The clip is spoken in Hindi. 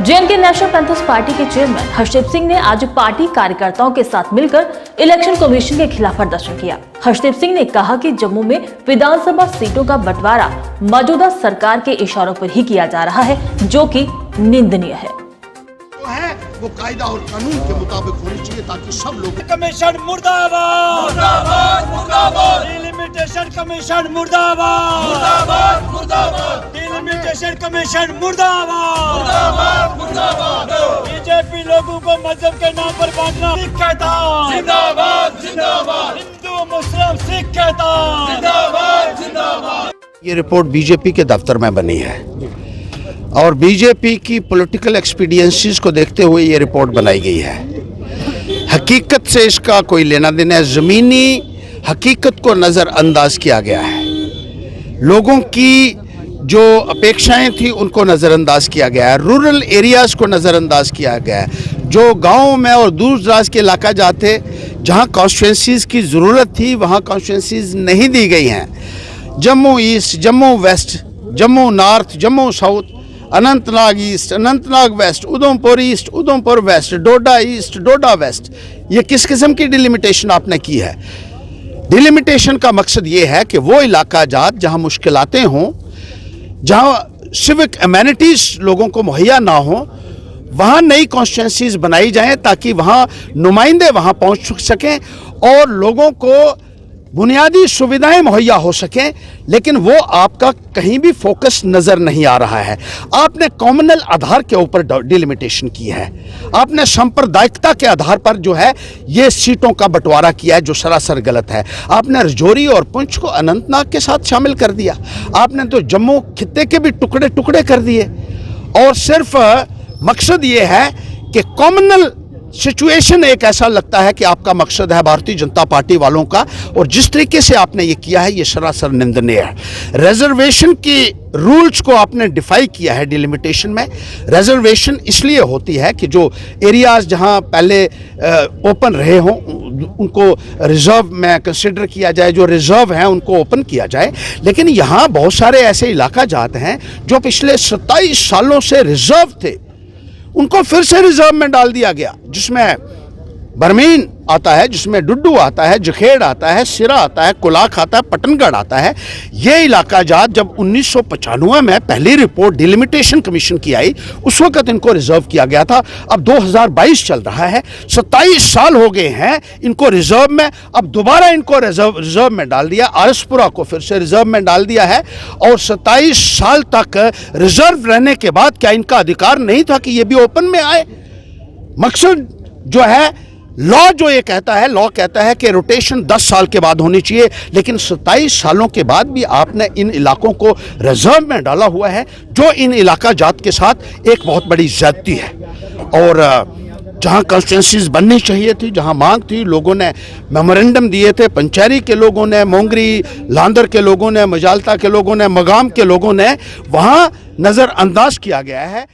जेएनके नेशनल पैंथर्स पार्टी के चेयरमैन हर्षदीप सिंह ने आज पार्टी कार्यकर्ताओं के साथ मिलकर इलेक्शन कमीशन के खिलाफ प्रदर्शन किया। हर्षदीप सिंह ने कहा कि जम्मू में विधानसभा सीटों का बंटवारा मौजूदा सरकार के इशारों पर ही किया जा रहा है, जो कि निंदनीय है। वो कायदा और कानून के मुताबिक होनी चाहिए ताकि सब लोग। कमीशन मुर्दाबाद, मुर्दाबाद, मुर्दाबाद। डिलिमिटेशन कमीशन मुर्दाबाद, मुर्दाबाद, मुर्दाबाद। डिलिमिटेशन कमीशन मुर्दाबाद, मुर्दाबाद, मुर्दाबाद। बीजेपी लोगों को मजहब के नाम पर बांटना सिख कहता, जिंदाबाद, जिंदाबाद। हिंदू मुस्लिम सिख कहता, जिंदाबाद, जिंदाबाद। ये रिपोर्ट बीजेपी के दफ्तर में बनी है और बीजेपी की पॉलिटिकल एक्सपीडियंसीज को देखते हुए ये रिपोर्ट बनाई गई है। हकीकत से इसका कोई लेना देना है। ज़मीनी हकीकत को नज़रअंदाज किया गया है। लोगों की जो अपेक्षाएं थी उनको नज़रअंदाज किया गया है। रूरल एरियाज़ को नज़रअंदाज किया गया है। जो गाँव में और दूर दराज के इलाका जाते जहाँ कॉन्स्टिट्यूंसीज़ की ज़रूरत थी वहाँ कॉन्स्टिट्यूंसीज़ नहीं दी गई हैं। Jammu east, Jammu west, Jammu north, Jammu south, Anantnag east, Anantnag west, Udhampur east, Udhampur west, Doda east, Doda west. ये किस किस्म की डिलिमिटेशन आपने की है? डिलिमिटेशन का मकसद ये है कि वो इलाका जात जहाँ मुश्किलातें हों, जहाँ सिविक एमेनिटीज़ लोगों को मुहैया ना हो, वहाँ नई कॉन्स्टिट्यूंसीज़ बनाई जाएं ताकि वहाँ नुमाइंदे वहाँ पहुँच सकें और लोगों को बुनियादी सुविधाएं मुहैया हो सकें। लेकिन वो आपका कहीं भी फोकस नज़र नहीं आ रहा है। आपने कॉमनल आधार के ऊपर डिलिमिटेशन की है। आपने सांप्रदायिकता के आधार पर जो है ये सीटों का बंटवारा किया है, जो सरासर गलत है। आपने रजौरी और पुंछ को अनंतनाग के साथ शामिल कर दिया। आपने तो जम्मू खित्ते के भी टुकड़े टुकड़े कर दिए और सिर्फ मकसद ये है कि कॉमनल सिचुएशन एक ऐसा लगता है कि आपका मकसद है भारतीय जनता पार्टी वालों का, और जिस तरीके से आपने ये किया है ये सरासर निंदनीय है। रिजर्वेशन की रूल्स को आपने डिफाई किया है डिलिमिटेशन में। रिजर्वेशन इसलिए होती है कि जो एरियाज़ जहां पहले ओपन रहे हों उनको रिजर्व में कंसिडर किया जाए, जो रिजर्व हैं उनको ओपन किया जाए। लेकिन यहाँ बहुत सारे ऐसे इलाका जाते हैं जो पिछले 27 सालों से रिजर्व थे, उनको फिर से रिजर्व में डाल दिया गया, जिसमें बरमीन आता है, जिसमें डुड्डू आता है, जखेड़ आता है, सिरा आता है, कुलाख आता है, पटनगढ़ आता है। ये इलाका जात जब 1995 में पहली रिपोर्ट डिलिमिटेशन कमीशन की आई उस वक्त इनको रिजर्व किया गया था। अब 2022 चल रहा है, 27 साल हो गए हैं इनको रिजर्व में। अब दोबारा इनको रिजर्व में डाल दिया। आरसपुरा को फिर से रिजर्व में डाल दिया है और 27 साल तक रिजर्व रहने के बाद क्या इनका अधिकार नहीं था कि ये भी ओपन में आए? मकसद जो है लॉ जो ये कहता है, लॉ कहता है कि रोटेशन 10 साल के बाद होनी चाहिए, लेकिन 27 सालों के बाद भी आपने इन इलाकों को रिजर्व में डाला हुआ है, जो इन इलाका जात के साथ एक बहुत बड़ी ज्यादती है। और जहाँ कॉन्स्टिट्यूंसीज बननी चाहिए थी, जहाँ मांग थी, लोगों ने मेमोरेंडम दिए थे, पंचैरी के लोगों ने, मोंगरी लांदर के लोगों ने, मजालता के लोगों ने, मगाम के लोगों ने, वहाँ नज़रअंदाज किया गया है।